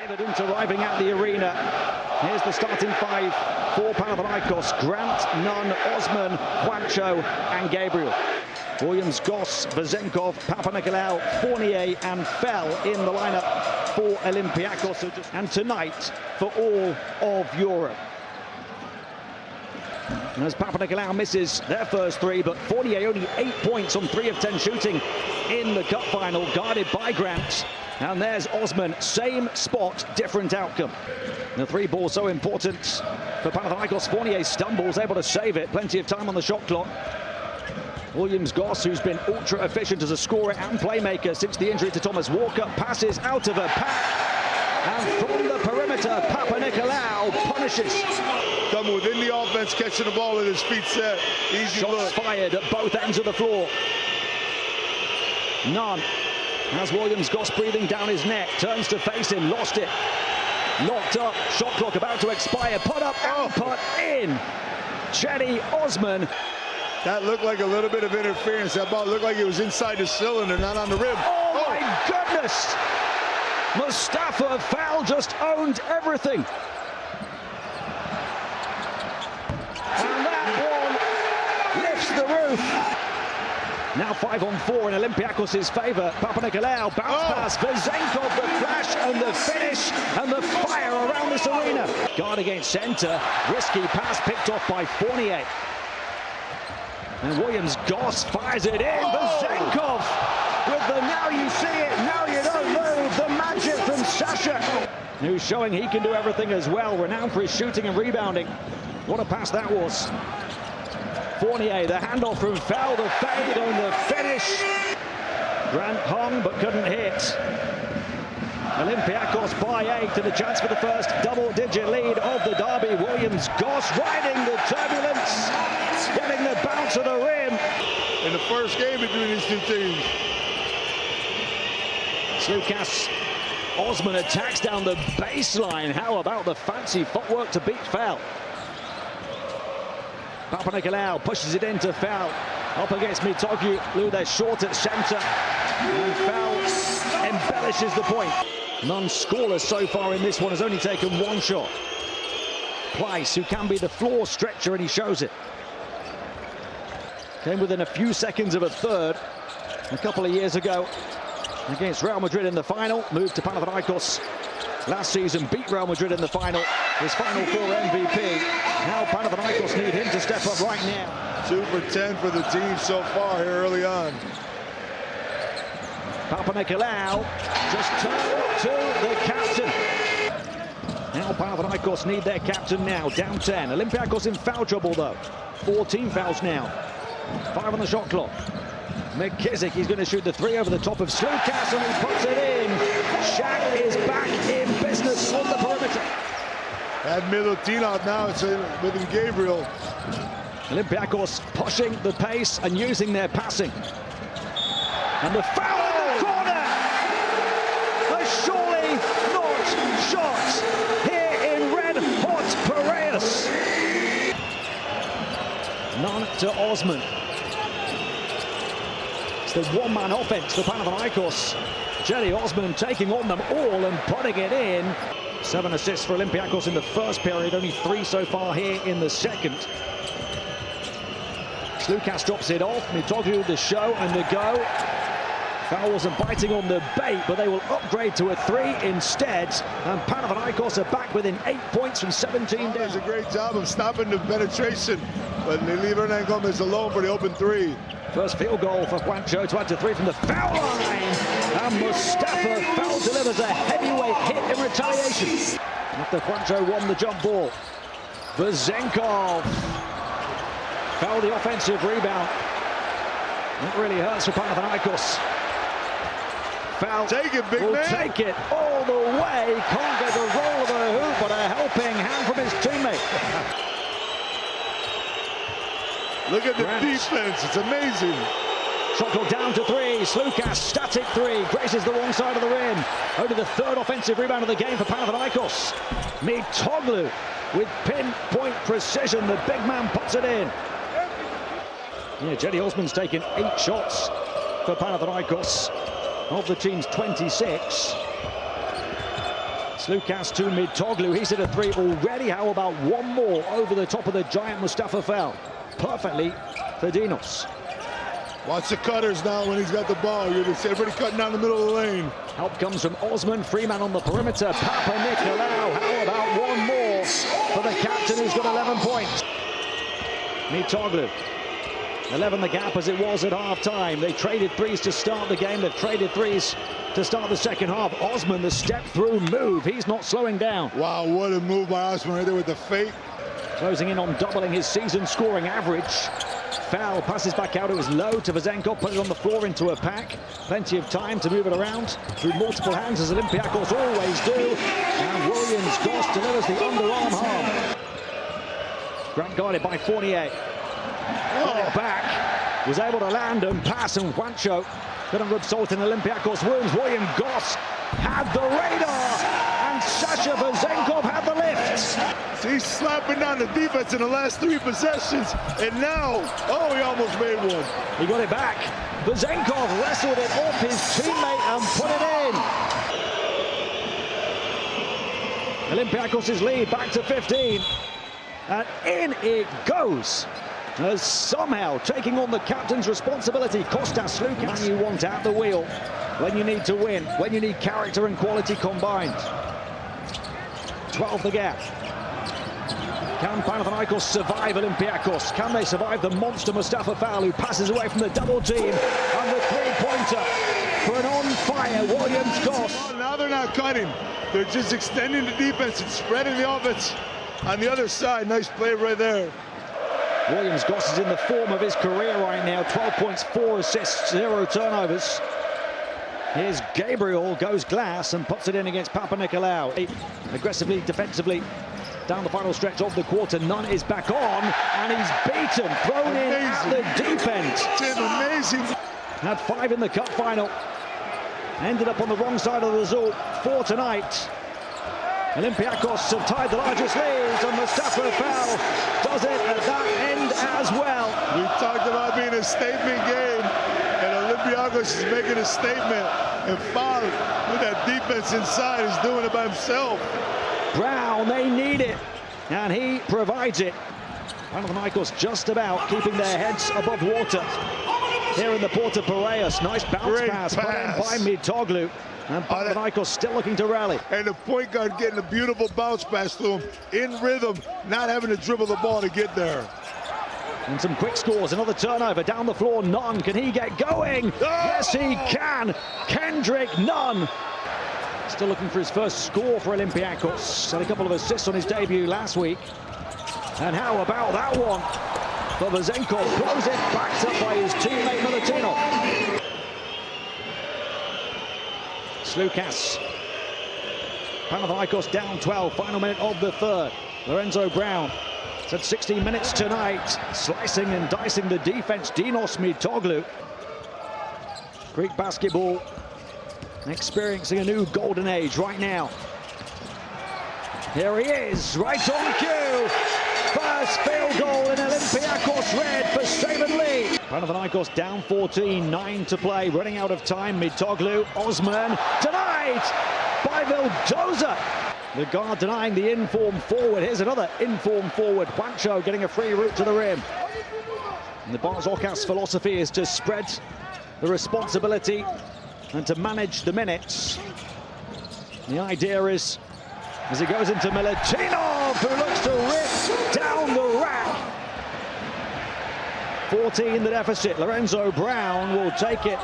Into arriving at the arena. Here's the starting five for Panathinaikos: Grant, Nunn, Osman, Juancho and Gabriel. Williams, Goss, Vezenkov, Panathinaikos, Fournier and Fell in the lineup for Olympiacos. And tonight for all of Europe. And as Panathinaikos misses their first three, but Fournier only 8 points on 3 of 10 shooting in the cup final, guarded by Grant. And there's Osman, same spot, different outcome. The three ball so important for Panathinaikos. Fournier stumbles, able to save it. Plenty of time on the shot clock. Williams, Goss, who's been ultra efficient as a scorer and playmaker since the injury to Thomas Walker, passes out of a pack. And from the perimeter, Panathinaikos punishes. Come within the offense, catching the ball with his feet set. Easy Shots look. fired at both ends of the floor. None. As Williams, Goss breathing down his neck, turns to face him, lost it. Locked up, shot clock about to expire, put up and put in. Cedi Osman. That looked like a little bit of interference. That ball looked like it was inside the cylinder, not on the rim. Oh my goodness! Mustafa Fell just owned everything. And that one lifts the roof. Now 5 on 4 in Olympiacos' favour. Panathinaikos, bounce pass, Vezenkov, the flash and the finish and the fire around this arena. Guard against centre, risky pass picked off by Fournier. And Williams, Goss fires it in. Vezenkov with the now you see it, now you don't move. The magic from Sasha, who's showing he can do everything as well. Renowned for his shooting and rebounding. What a pass that was. Fournier, the handoff from Fell, the fade and the finish. Grant hung but couldn't hit. Olympiacos by 8 to the chance for the first double-digit lead of the derby. Williams, Goss riding the turbulence, getting the bounce of the rim. In the first game between these two teams. Lucas Osman attacks down the baseline. How about the fancy footwork to beat Fell? Panathinaikos pushes it into Fell. Up against Mitoglu, they're short at centre. And Fell embellishes the point. None scoreless so far in this one, has only taken one shot. Pleiss, who can be the floor stretcher, and he shows it. Came within a few seconds of a third a couple of years ago against Real Madrid in the final. Moved to Panathinaikos last season, beat Real Madrid in the final. His Final Four MVP. Now Panathinaikos need him to step up right now. 2 for 10 for the team so far here early on. Panathinaikos just turned to the captain. Now Panathinaikos need their captain now, down 10. Olympiacos in foul trouble though. 14 fouls now. 5 on the shot clock. McKissick, he's going to shoot the 3 over the top of Slukas and he puts it in. Shaq is back in business on the perimeter. Had Milutinov now, it's with Gabriel. Olympiacos pushing the pace and using their passing. And the foul in the corner! A surely not shot here in red-hot Piraeus. None to Osman. It's the one-man offense for Panathinaikos. Cedi Osman taking on them all and putting it in. 7 assists for Olympiacos in the first period, only 3 so far here in the second. Slukas drops it off, Mitoglu the show and the go. Foul wasn't biting on the bait, but they will upgrade to a 3 instead. And Panathinaikos are back within 8 points from 17 down. Does a great job of stopping the penetration, but they leave Hernan Gomez alone for the open 3. First field goal for Juancho to add to 3 from the foul line. And Mustafa Fell delivers a heavyweight hit in retaliation. After Juancho won the jump ball. Vezenkov. Fell the offensive rebound. That really hurts for Panathinaikos. Fell take it, big will man. Take it all the way. Can't get the roll of the hoop, but a helping hand from his teammate. Look at the Grant. defense, it's amazing. Shot clock down to 3. Slukas, static 3, graces the wrong side of the rim. Only the 3rd offensive rebound of the game for Panathinaikos. Mitoglu with pinpoint precision. The big man puts it in. Yeah, Cedi Osman's taken 8 shots for Panathinaikos of the team's 26. Slukas to Mitoglu. He's hit a three already. How about one more over the top of the giant Mustafa Fel? Perfectly for Dinos. Watch the cutters now when he's got the ball. You're just everybody cutting down the middle of the lane. Help comes from Osman. Freeman on the perimeter. Papanikolaou. How about one more for the captain who's got 11 points? Mitoglu. 11 the gap as it was at half-time. They traded threes to start the game. They've traded threes to start the second half. Osman, the step-through move. He's not slowing down. Wow, what a move by Osman right there with the fake. Closing in on doubling his season scoring average. Foul passes back out. It was low to Vezenkov. Put it on the floor into a pack. Plenty of time to move it around through multiple hands, as Olympiacos always do. And Williams-Goss delivers the underarm harm. Grant guarded by Fournier. Got it back. Was able to land and pass, and Juancho couldn't rub salt in Olympiacos' wounds. Williams-Goss had the radar, and Sasha Vezenkov had the lift. He's slapping down the defense in the last 3 possessions, and now, oh, he almost made one. He got it back. Vezenkov wrestled it off his teammate and put it in. Olympiacos' lead back to 15, and in it goes. As somehow taking on the captain's responsibility, Kostas Slukas. When you want out the wheel, when you need to win, when you need character and quality combined. 12 the gap. Can Panathinaikos survive Olympiacos? Can they survive the monster Mustafa Fel, who passes away from the double team? And the three-pointer for an on-fire Williams-Goss. Now they're not cutting. They're just extending the defense and spreading the offense on the other side. Nice play right there. Williams-Goss is in the form of his career right now. 12 points, 4 assists, 0 turnovers. Here's Gabriel, goes glass and puts it in against Papanikolaou. Aggressively, defensively, down the final stretch of the quarter. Nunn is back on, and he's beaten, thrown in at the deep end. It's amazing. Had 5 in the cup final. Ended up on the wrong side of the result. 4 tonight. Olympiacos have tied the largest lead, and Mustafa Fel does it at that end as well. We talked about being a statement game, and Olympiacos is making a statement, and Fel, with that defense inside, is doing it by himself. Brown, they need it, and he provides it. Panathinaikos just about keeping their heads above water here in the Porta Piraeus. Nice bounce pass put in by Mitoglu. And Panathinaikos still looking to rally. And the point guard getting a beautiful bounce pass to him in rhythm, not having to dribble the ball to get there. And some quick scores, another turnover down the floor. Nunn, can he get going? Oh! Yes, he can. Kendrick Nunn. Still looking for his first score for Olympiacos. Had a couple of assists on his debut last week. And how about that one? But Vezenkov blows it, backed up by his teammate Milutino. Slukas. Panathinaikos down 12, final minute of the third. Lorenzo Brown. It's had 16 minutes tonight, slicing and dicing the defense. Dinos Mitoglu. Greek basketball experiencing a new golden age right now. Here he is, right on cue. First field goal in Olympiacos red for Saban Lee. Panathinaikos down 14, 9 to play, running out of time. Mitoglu, Osman, denied by Vildoza. The guard denying the informed forward. Here's another informed forward. Juancho getting a free route to the rim. And the Barzokas philosophy is to spread the responsibility and to manage the minutes. The idea is, as he goes into Milutinov, who looks to rip down the rack. 14 the deficit. Lorenzo Brown will take it,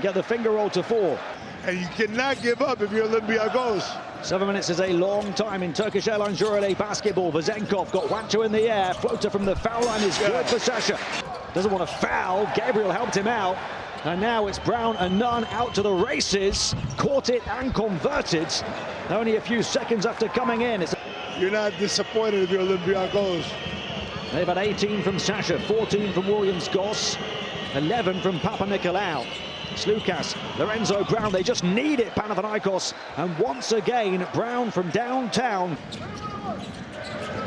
get the finger roll to 4. And you cannot give up if you're Olympiacos. 7 minutes is a long time in Turkish Airlines Euroleague basketball. Vezenkov got Juancho in the air. Floater from the foul line is good for Sasha. Doesn't want to foul. Gabriel helped him out. And now it's Brown and Nunn out to the races. Caught it and converted. Only a few seconds after coming in. You're not disappointed if you're Olympiacos. They've had 18 from Sasha, 14 from Williams-Goss, 11 from Papanikolaou. Slukas, Lorenzo Brown, they just need it, Panathinaikos. And once again, Brown from downtown.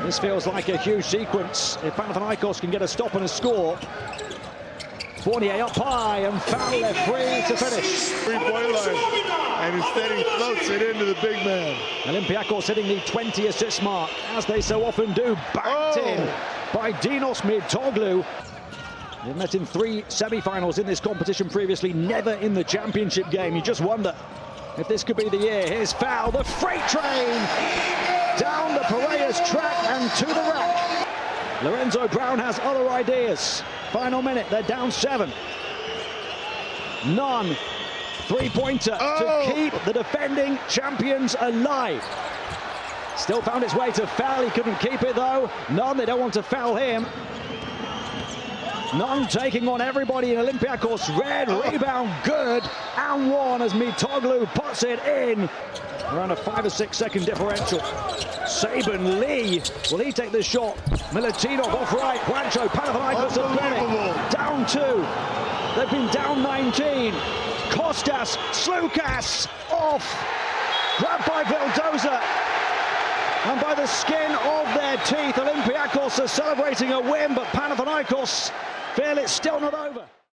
This feels like a huge sequence. If Panathinaikos can get a stop and a score. Fournier up high and Fel left free to finish. 3-point line. and instead he floats it into the big man. Olympiacos hitting the 20 assist mark, as they so often do. Backed in by Dinos Mitoglu. They've met in 3 semi-finals in this competition previously, never in the championship game. You just wonder if this could be the year. Here's foul, the freight train down the Piraeus track and to the rack. Lorenzo Brown has other ideas. Final minute, they're down 7. Nunn, three-pointer to keep the defending champions alive. Still found its way to foul, he couldn't keep it though. Nunn, they don't want to foul him. Nunn taking on everybody in Olympiacos. Red rebound, good, and one as Mitoglu puts it in. Around a 5 or 6 second differential. Saban Lee, will he take the shot? Milutinov off right, Juancho, Panathinaikos have got it. Down 2, they've been down 19. Kostas, Slukas, off. Grabbed by Vildoza. And by the skin of their teeth, Olympiacos are celebrating a win, but Panathinaikos feel it's still not over.